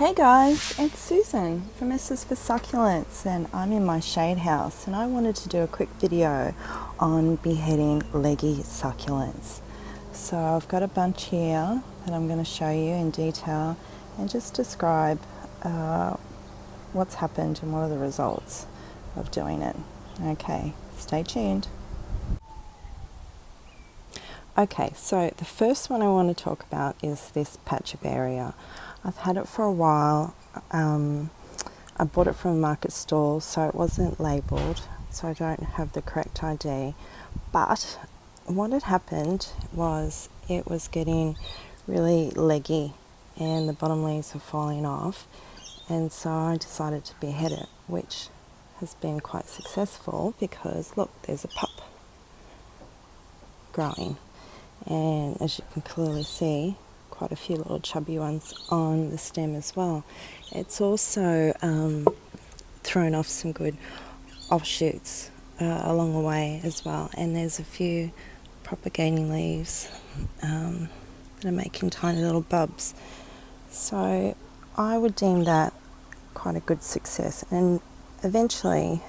Hey guys, it's Susan from Sisforsucculents and I'm in my shade house and I wanted to do a quick video on beheading leggy succulents. So I've got a bunch here that I'm going to show you in detail and just describe what's happened and what are the results of doing it. Okay, stay tuned. Okay, so the first one I want to talk about is this patch of area. I've had it for a while. I bought it from a market stall, so it wasn't labelled, so I don't have the correct ID. But what had happened was it was getting really leggy and the bottom leaves were falling off, and so I decided to behead it, which has been quite successful because look, there's a pup growing. And as you can clearly see, quite a few little chubby ones on the stem as well. It's also thrown off some good offshoots along the way as well, and there's a few propagating leaves that are making tiny little bulbs. So I would deem that quite a good success, and eventually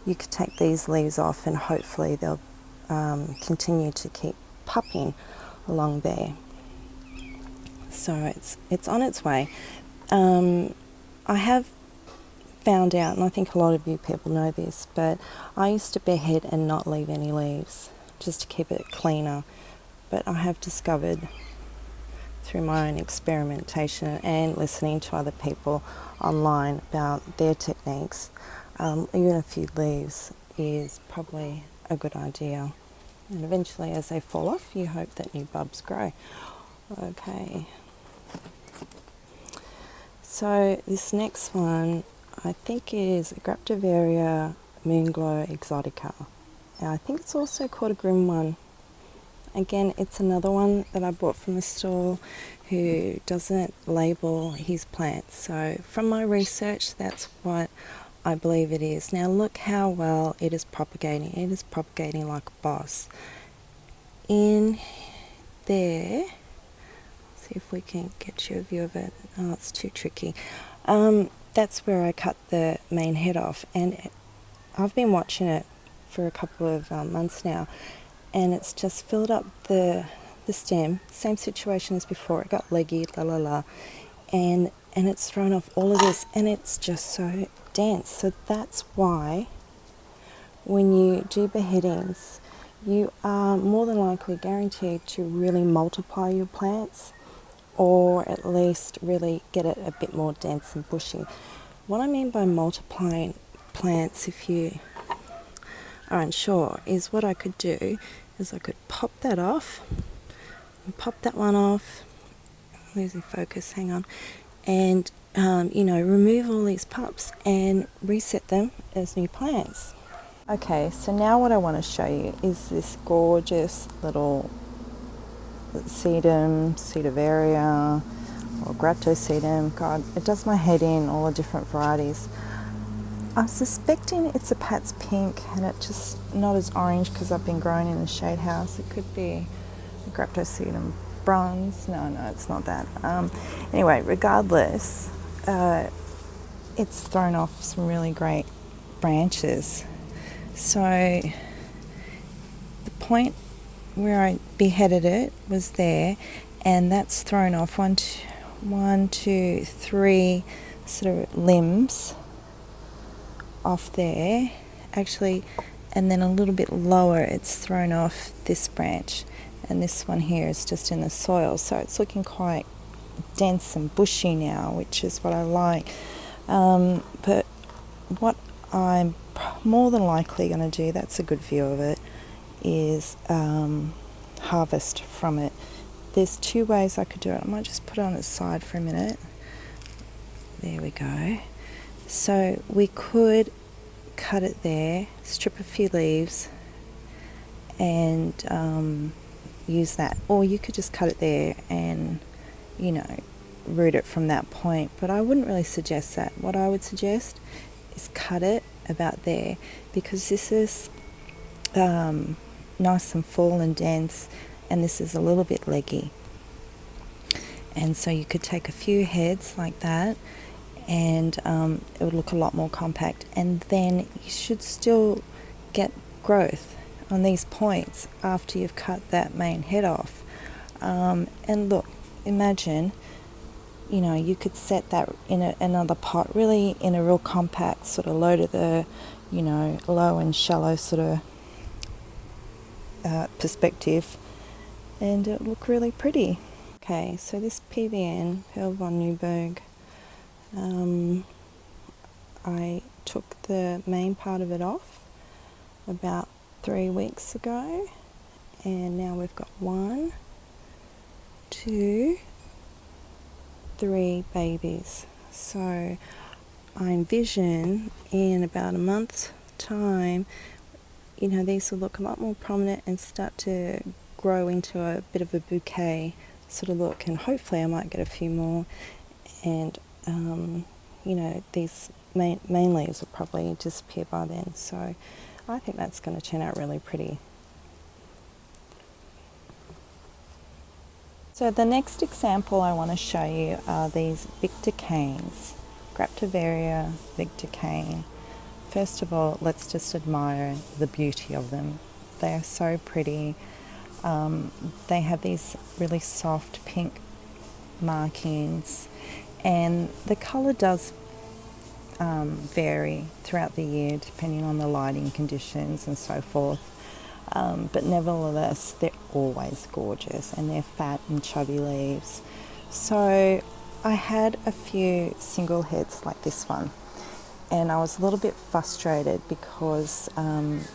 you could take these leaves off and hopefully they'll continue to keep pupping along there. So it's on its way. I have found out, and I think a lot of you people know this, but I used to behead and not leave any leaves just to keep it cleaner. But I have discovered through my own experimentation and listening to other people online about their techniques, even a few leaves is probably a good idea. And eventually, as they fall off, you hope that new bulbs grow. Okay. So this next one, I think, is Graptivaria Moonglow Exotica. And I think it's also called a grim one. Again, it's another one that I bought from a stall who doesn't label his plants. So from my research, that's what I believe it is. Now look how well it is propagating. It is propagating like a boss. In there, see if we can get you a view of it. Oh, it's too tricky. That's where I cut the main head off, and I've been watching it for a couple of months now, and it's just filled up the stem. Same situation as before. It got leggy, and it's thrown off all of this, and it's just so dense. So that's why when you do beheadings, you are more than likely guaranteed to really multiply your plants, or at least really get it a bit more dense and bushy. What I mean by multiplying plants, if you are unsure, is what I could do is I could pop that off, and pop that one off, losing focus, hang on, and remove all these pups and reset them as new plants. Okay, so now what I want to show you is this gorgeous little sedum, sedaveria, or Sedum. God, it does my head in, all the different varieties. I'm suspecting it's a Pat's Pink, and it's just not as orange because I've been growing in a shade house. It could be a Sedum bronze. No, it's not that. Anyway, regardless, it's thrown off some really great branches. So the point where I beheaded it was there, and that's thrown off one, two, three sort of limbs off there, actually, and then a little bit lower it's thrown off this branch, and this one here is just in the soil, so it's looking quite dense and bushy now, which is what I like. But what I'm more than likely going to do, that's a good view of it, is harvest from it. There's two ways I could do it. I might just put it on its side for a minute. There we go. So we could cut it there, strip a few leaves, and use that. Or you could just cut it there and, root it from that point. But I wouldn't really suggest that. What I would suggest is cut it about there, because this is nice and full and dense, and this is a little bit leggy. And so you could take a few heads like that, and it would look a lot more compact. And then you should still get growth on these points after you've cut that main head off. And look, imagine, you know, you could set that in another pot, really in a real compact sort of low to the, you know, low and shallow sort of perspective, and it would look really pretty. Okay, so this PVN, Pearl von Neuburg, I took the main part of it off about 3 weeks ago, and now we've got 1, 2, 3 babies. So I envision in about a month's time, you know, these will look a lot more prominent and start to grow into a bit of a bouquet sort of look, and hopefully I might get a few more, and you know, these main leaves will probably disappear by then, so I think that's going to turn out really pretty. So the next example I want to show you are these Victor canes, Graptivaria Victor cane. First of all, let's just admire the beauty of them. They are so pretty. They have these really soft pink markings, and the colour does vary throughout the year depending on the lighting conditions and so forth, but nevertheless they're always gorgeous, and they're fat and chubby leaves. So I had a few single heads like this one, and I was a little bit frustrated because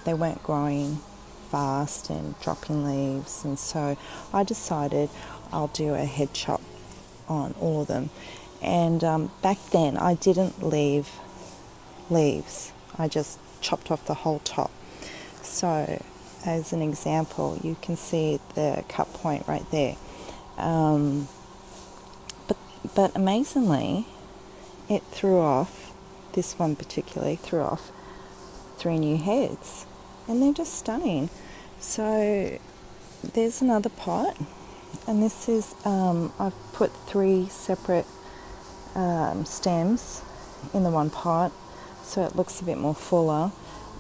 they weren't growing fast and dropping leaves, and so I decided I'll do a head chop on all of them. And back then I didn't leave leaves, I just chopped off the whole top. So as an example, you can see the cut point right there, but amazingly it threw off, this one particularly threw off 3 new heads, and they're just stunning. So there's another pot, and this is I've put 3 separate stems in the one pot, so it looks a bit more fuller,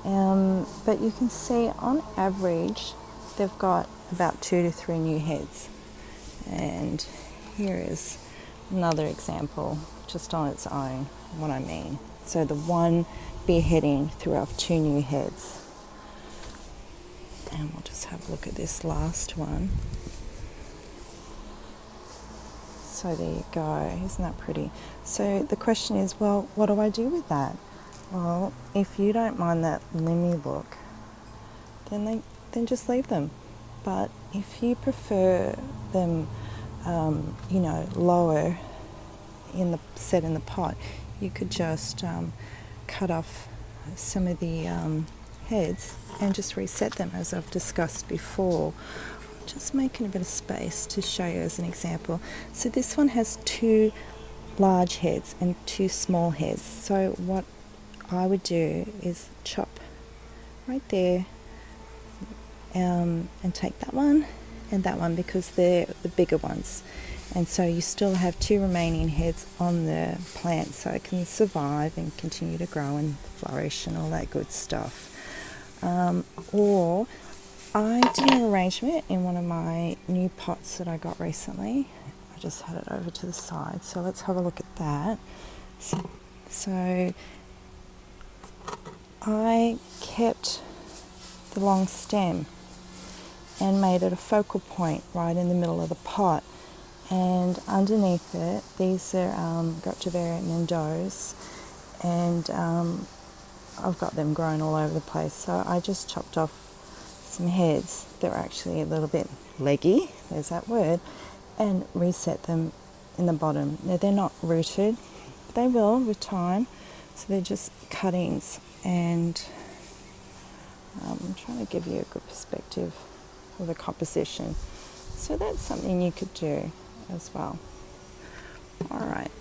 but you can see on average they've got about 2 to 3 new heads. And here is another example just on its own what I mean. So the one beheading threw off 2 new heads, and we'll just have a look at this last one. So there you go, isn't that pretty? So the question is, well, what do I do with that? Well, if you don't mind that limby look, then just leave them. But if you prefer them, you know, lower in the pot, you could just cut off some of the heads and just reset them, as I've discussed before. Just making a bit of space to show you as an example. So this one has 2 large heads and 2 small heads. So what I would do is chop right there, and take that one and that one, because they're the bigger ones, and so you still have 2 remaining heads on the plant, so it can survive and continue to grow and flourish and all that good stuff. Or I did an arrangement in one of my new pots that I got recently. I just had it over to the side, so let's have a look at that. So I kept the long stem and made it a focal point right in the middle of the pot, and underneath it, these are Graptivaria Mendoza, and I've got them growing all over the place, so I just chopped off some heads that were actually a little bit leggy, there's that word, and reset them in the bottom. Now they're not rooted, but they will with time, so they're just cuttings, and I'm trying to give you a good perspective of the composition. So that's something you could do as well. Alright,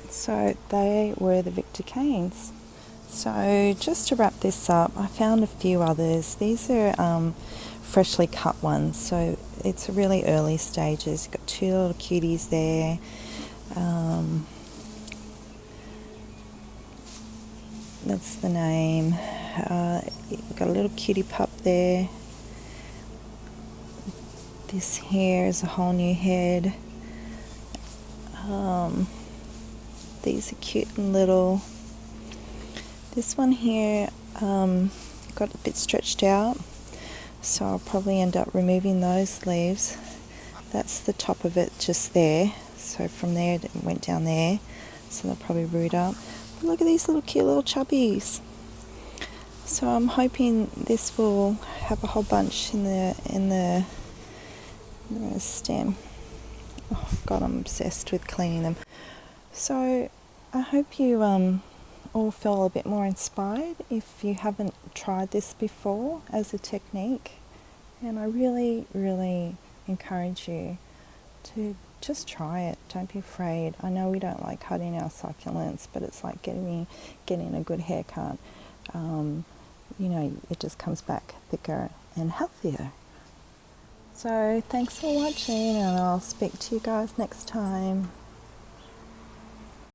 so they were the Victor canes. So just to wrap this up, I found a few others. These are freshly cut ones, so it's really early stages. You've got two little cuties there. That's the name. Got a little cutie pup there. This here is a whole new head. These are cute and little. This one here got a bit stretched out, so I'll probably end up removing those leaves. That's the top of it just there, so from there it went down there, so they'll probably root up. But look at these little cute little chubbies. So I'm hoping this will have a whole bunch in the stem. Oh God, I'm obsessed with cleaning them. So I hope you all feel a bit more inspired if you haven't tried this before as a technique. And I really, really encourage you to just try it. Don't be afraid. I know we don't like cutting our succulents, but it's like getting a good haircut. It just comes back thicker and healthier. So thanks for watching, and I'll speak to you guys next time.